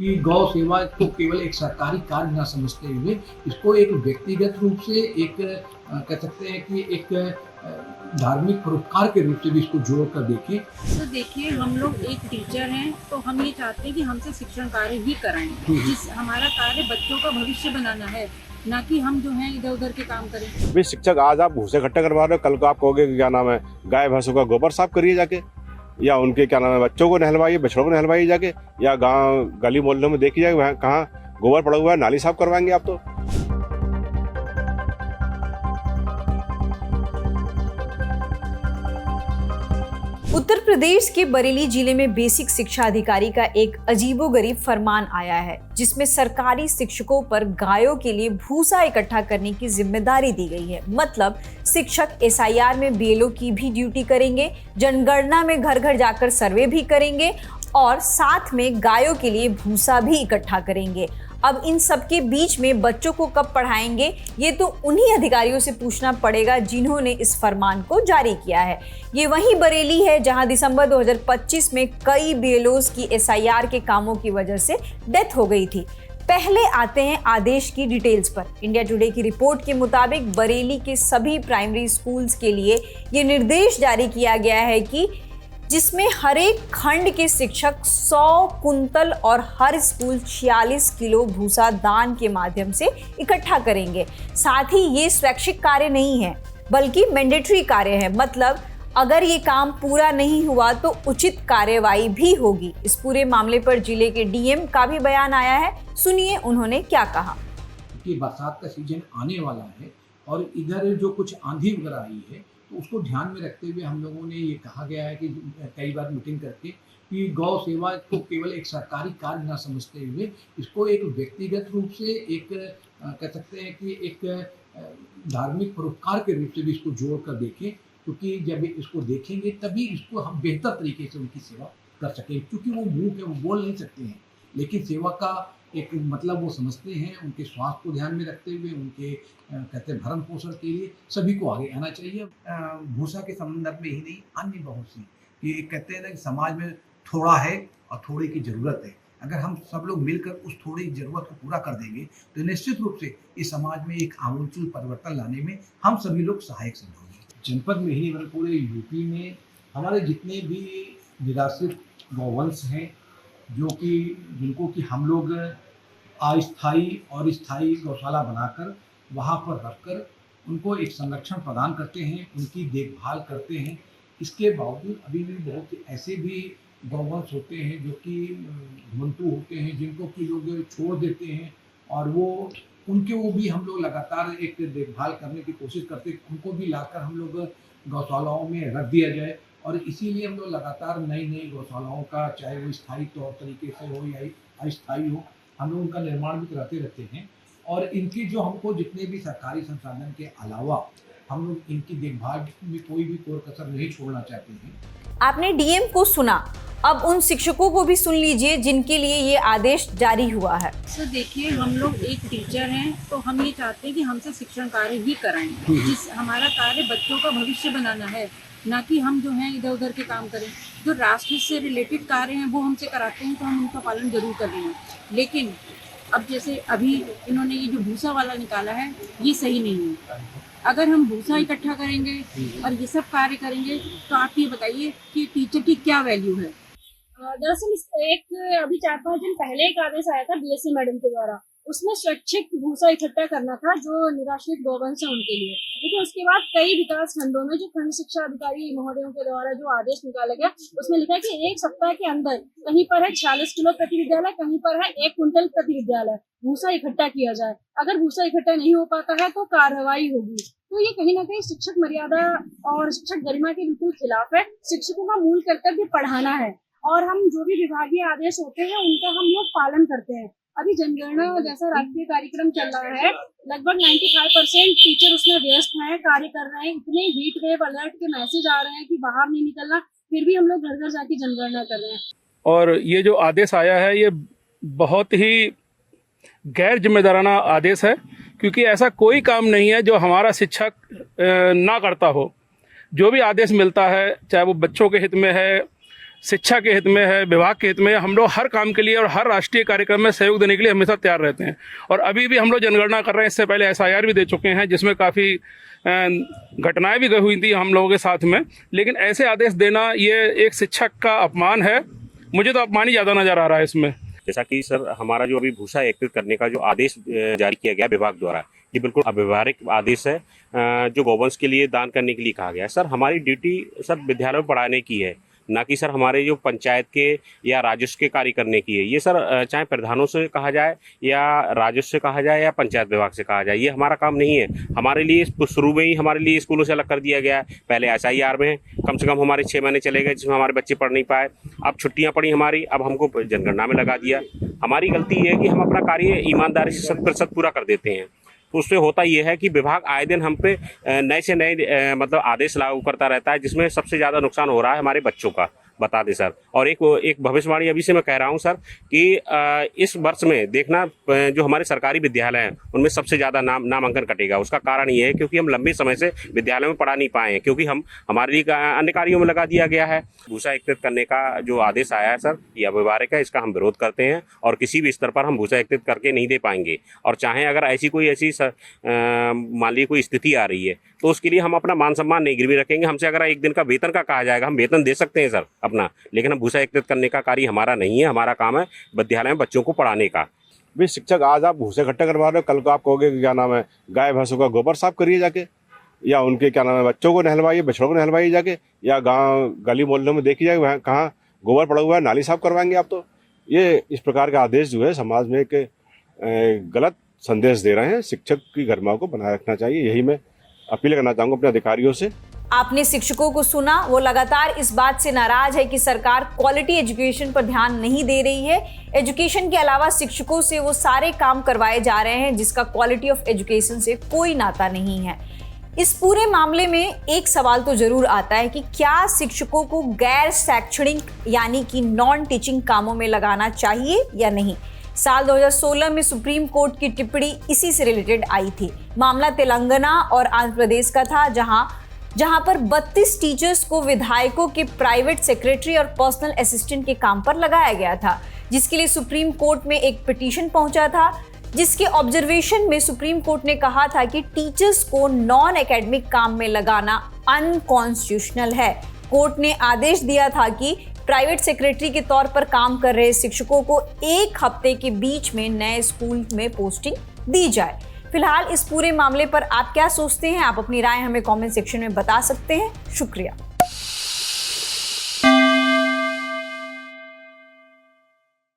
कि गौ सेवा को केवल एक सरकारी कार्य न समझते हुए इसको एक व्यक्तिगत रूप से एक कह सकते हैं कि एक धार्मिक परोपकार के रूप से भी इसको जोड़ कर देखें। तो देखिए, हम लोग एक टीचर हैं तो हम ये चाहते हैं कि हमसे शिक्षण कार्य ही कराएं। जिस हमारा कार्य बच्चों का भविष्य बनाना है, ना कि हम जो हैं इधर उधर के काम करें। भी शिक्षक आज आप भूसे इकट्ठा करवा रहे हो, कल को आप कहोगे कि क्या नाम है गाय भैंसों का गोबर साफ करिए जाके, या उनके क्या नाम है बच्चों को नहलवाइए, बछड़ों को नहलवाइए जाके, या गांव गली मोहल्लों में देखी जाए वहाँ कहाँ गोबर पड़ा हुआ है, नाली साफ करवाएंगे आप तो। उत्तर प्रदेश के बरेली जिले में बेसिक शिक्षा अधिकारी का एक अजीबोगरीब फरमान आया है, जिसमें सरकारी शिक्षकों पर गायों के लिए भूसा इकट्ठा करने की जिम्मेदारी दी गई है। मतलब शिक्षक एसआईआर में बीएलओ की भी ड्यूटी करेंगे, जनगणना में घर घर जाकर सर्वे भी करेंगे और साथ में गायों के लिए भूसा भी इकट्ठा करेंगे। अब इन सब के बीच में बच्चों को कब पढ़ाएंगे, ये तो उन्हीं अधिकारियों से पूछना पड़ेगा जिन्होंने इस फरमान को जारी किया है। ये वही बरेली है जहां दिसंबर 2025 में कई बीएलओज की एसआईआर के कामों की वजह से डेथ हो गई थी। पहले आते हैं आदेश की डिटेल्स पर। इंडिया टुडे की रिपोर्ट के मुताबिक बरेली के सभी प्राइमरी स्कूल्स के लिए ये निर्देश जारी किया गया है कि जिसमें हर एक खंड के शिक्षक 100 कुंतल और हर स्कूल 46 किलो भूसा दान के माध्यम से इकट्ठा करेंगे। साथ ही ये स्वैच्छिक कार्य नहीं है बल्कि मैंडेटरी कार्य है। मतलब अगर ये काम पूरा नहीं हुआ तो उचित कार्यवाही भी होगी। इस पूरे मामले पर जिले के डीएम का भी बयान आया है, सुनिए उन्होंने क्या कहा। कि बरसात का सीजन आने वाला है और इधर जो कुछ आंधी वगैरह आई है तो उसको ध्यान में रखते हुए हम लोगों ने ये कहा गया है कि कई बार मीटिंग करके कि गौ सेवा को केवल एक सरकारी कार्य न समझते हुए इसको एक व्यक्तिगत रूप से एक कह सकते हैं कि एक धार्मिक परोपकार के रूप से भी इसको जोड़ कर देखें, क्योंकि जब इसको देखेंगे तभी इसको हम बेहतर तरीके से उनकी सेवा कर सकें। क्योंकि वो मुँह है, वो बोल नहीं सकते हैं, लेकिन सेवा का एक मतलब वो समझते हैं। उनके स्वास्थ्य को ध्यान में रखते हुए उनके कहते हैं भरण पोषण के लिए सभी को आगे आना चाहिए। भूसा के संदर्भ में ही नहीं, अन्य बहुत सी ये कहते हैं ना कि समाज में थोड़ा है और थोड़े की ज़रूरत है। अगर हम सब लोग मिलकर उस थोड़ी ज़रूरत को पूरा कर देंगे तो निश्चित रूप से इस समाज में एक आमूलचूल परिवर्तन लाने में हम सभी लोग सहायक सिद्ध होंगे। जनपद में ही मतलब पूरे यूपी में हमारे जितने भी निराश्रित गौवंश हैं जो कि जिनको कि हम लोग अस्थायी और स्थायी गौशाला बनाकर वहाँ पर रखकर उनको एक संरक्षण प्रदान करते हैं, उनकी देखभाल करते हैं। इसके बावजूद अभी भी बहुत ऐसे भी गौवंश होते हैं जो कि घुमंतु होते हैं, जिनको कि लोग छोड़ देते हैं और वो भी हम लोग लगातार एक देखभाल करने की कोशिश करते हैं। उनको भी लाकर हम लोग गौशालाओं में रख दिया जाए और इसीलिए हम लोग लगातार नई नई गौशालाओं का, चाहे वो स्थायी तौर तरीके से हो या अस्थायी हो, हम लोग उनका निर्माण भी कराते रहते हैं। और इनकी जो हमको जितने भी सरकारी संसाधन के अलावा हम लोग इनकी देखभाल में कोई भी कोर कसर नहीं छोड़ना चाहते हैं। आपने डीएम को सुना, अब उन शिक्षकों को भी सुन लीजिए जिनके लिए ये आदेश जारी हुआ है। तो देखिए, हम लोग एक टीचर हैं तो हम ये चाहते हैं कि हमसे शिक्षण कार्य ही कराएं। जिस हमारा कार्य बच्चों का भविष्य बनाना है, ना कि हम जो हैं इधर उधर के काम करें। जो राष्ट्र से रिलेटेड कार्य हैं वो हमसे कराते हैं तो हम उनका पालन जरूर कर रहे हैं। लेकिन अब जैसे अभी इन्होंने ये जो भूसा वाला निकाला है ये सही नहीं है। अगर हम भूसा इकट्ठा करेंगे और ये सब कार्य करेंगे तो आप ये बताइए कि टीचर की क्या वैल्यू है। दरअसल एक अभी 4-5 दिन पहले एक आदेश आया था बीएससी मैडम के द्वारा, उसमें स्वैच्छिक भूसा इकट्ठा करना था जो निराश्रित गौवंश है उनके लिए। लेकिन उसके बाद कई विकास खंडों में जो खंड शिक्षा अधिकारी महोदयों के द्वारा जो आदेश निकाला गया उसमें लिखा है कि 1 सप्ताह के अंदर कहीं पर है 46 किलो प्रति विद्यालय, कहीं पर है 1 कुंटल प्रति विद्यालय भूसा इकट्ठा किया जाए। अगर भूसा इकट्ठा नहीं हो पाता है तो कार्रवाई होगी। तो ये कहीं ना कहीं शिक्षक मर्यादा और शिक्षक गरिमा के बिल्कुल खिलाफ है। शिक्षकों का मूल कर्तव्य पढ़ाना है और हम जो भी विभागीय आदेश होते हैं उनका हम लोग पालन करते हैं। अभी जनगणना जैसा राष्ट्रीय कार्यक्रम चल रहा है, लगभग 95% टीचर उसमें व्यस्त हैं, कार्य कर रहे हैं। इतने हीट वेव अलर्ट के मैसेज आ रहे हैं कि बाहर नहीं निकलना, फिर भी हम लोग घर घर जाके जनगणना कर रहे हैं। और ये जो आदेश आया है ये बहुत ही गैर जिम्मेदाराना आदेश है, क्योंकि ऐसा कोई काम नहीं है जो हमारा शिक्षक ना करता हो। जो भी आदेश मिलता है, चाहे वो बच्चों के हित में है, शिक्षा के हित में है, विभाग के हित में है। हम लोग हर काम के लिए और हर राष्ट्रीय कार्यक्रम में सहयोग देने के लिए हमेशा तैयार रहते हैं। और अभी भी हम लोग जनगणना कर रहे हैं, इससे पहले SIR भी दे चुके हैं, जिसमें काफ़ी घटनाएं भी हुई थी हम लोगों के साथ में। लेकिन ऐसे आदेश देना ये एक शिक्षक का अपमान है। मुझे तो अपमान ही ज़्यादा नज़र आ रहा है इसमें। जैसा कि सर हमारा जो अभी भूसा एकत्रित करने का जो आदेश जारी किया गया विभाग द्वारा, ये बिल्कुल अव्यवहारिक आदेश है जो गौवंश के लिए दान करने के लिए कहा गया है। सर हमारी ड्यूटी सर विद्यालय में पढ़ाने की है, ना कि सर हमारे जो पंचायत के या राजस्व के कार्य करने की है। ये सर चाहे प्रधानों से कहा जाए या राजस्व से कहा जाए या पंचायत विभाग से कहा जाए, ये हमारा काम नहीं है। हमारे लिए शुरू में ही हमारे लिए स्कूलों से अलग कर दिया गया है। पहले SIR में कम से कम हमारे 6 महीने चले गए जिसमें हमारे बच्चे पढ़ नहीं पाए। अब छुट्टियां पड़ी हमारी, अब हमको जनगणना में लगा दिया। हमारी गलती है कि हम अपना कार्य ईमानदारी से 100% पूरा कर देते हैं। तो उससे होता यह है कि विभाग आए दिन हम पे नए से नए मतलब आदेश लागू करता रहता है, जिसमें सबसे ज़्यादा नुकसान हो रहा है हमारे बच्चों का। बता दें सर। और एक भविष्यवाणी अभी से मैं कह रहा हूं सर कि इस वर्ष में देखना जो हमारे सरकारी विद्यालय हैं उनमें सबसे ज़्यादा नामांकन कटेगा। उसका कारण ये है क्योंकि हम लंबे समय से विद्यालय में पढ़ा नहीं पाए हैं, क्योंकि हम हमारे लिए अन्य कार्यों में लगा दिया गया है। भूसा एकत्रित करने का जो आदेश आया है सर, ये अव्यवहारिक है, इसका हम विरोध करते हैं और किसी भी स्तर पर हम भूसा एकत्रित करके नहीं दे पाएंगे। और चाहे अगर ऐसी मान ली कोई स्थिति आ रही है तो उसके लिए हम अपना मान सम्मान नहीं गिरवी रखेंगे। हमसे अगर एक दिन का वेतन का कहा जाएगा, हम वेतन दे सकते हैं सर अपना, लेकिन हम भूसा एकत्रित करने का कार्य हमारा नहीं है। हमारा काम है विद्यालय में बच्चों को पढ़ाने का। भाई शिक्षक आज आप भूसे इकट्ठा करवा रहे हो, कल को आप कहोगे कि क्या नाम है गाय भैंसों का गोबर साफ करिए जाके, या उनके क्या नाम है बच्चों को नहलवाइए, बछड़ों को नहलवाइए जाके, या गाँव गली मोहल्लों में देखिए जाए कहाँ गोबर पड़ा हुआ है, नाली साफ करवाएंगे आप। तो ये इस प्रकार का आदेश जो है समाज में एक गलत संदेश दे रहे हैं। शिक्षक की गरिमा को बनाए रखना चाहिए, यही मैं अपील करना चाहूंगा अपने अधिकारियों से। आपने शिक्षकों को सुना, वो लगातार इस बात से नाराज है कि सरकार क्वालिटी एजुकेशन पर ध्यान नहीं दे रही है। एजुकेशन के अलावा शिक्षकों से वो सारे काम करवाए जा रहे हैं जिसका क्वालिटी ऑफ एजुकेशन से कोई नाता नहीं है। इस पूरे मामले में एक सवाल तो जरूर आता है कि क्या शिक्षकों को गैर शैक्षणिक यानी कि नॉन टीचिंग कामों में लगाना चाहिए या नहीं। साल 2016 में सुप्रीम कोर्ट की टिप्पणी इसी से रिलेटेड आई थी। मामला तेलंगाना और आंध्र प्रदेश का था, जहां पर 32 टीचर्स को विधायकों के प्राइवेट सेक्रेटरी और पर्सनल असिस्टेंट के काम पर लगाया गया था, जिसके लिए सुप्रीम कोर्ट में एक पिटीशन पहुंचा था, जिसके ऑब्जर्वेशन में सुप्रीम कोर्ट ने कहा था कि टीचर्स को नॉन एकेडमिक काम में लगाना अनकॉन्स्टिट्यूशनल है। कोर्ट ने आदेश दिया था कि प्राइवेट सेक्रेटरी के तौर पर काम कर रहे शिक्षकों को 1 हफ्ते के बीच में नए स्कूल में पोस्टिंग दी जाए। फिलहाल इस पूरे मामले पर आप क्या सोचते हैं? आप अपनी राय हमें कमेंट सेक्शन में बता सकते हैं। शुक्रिया।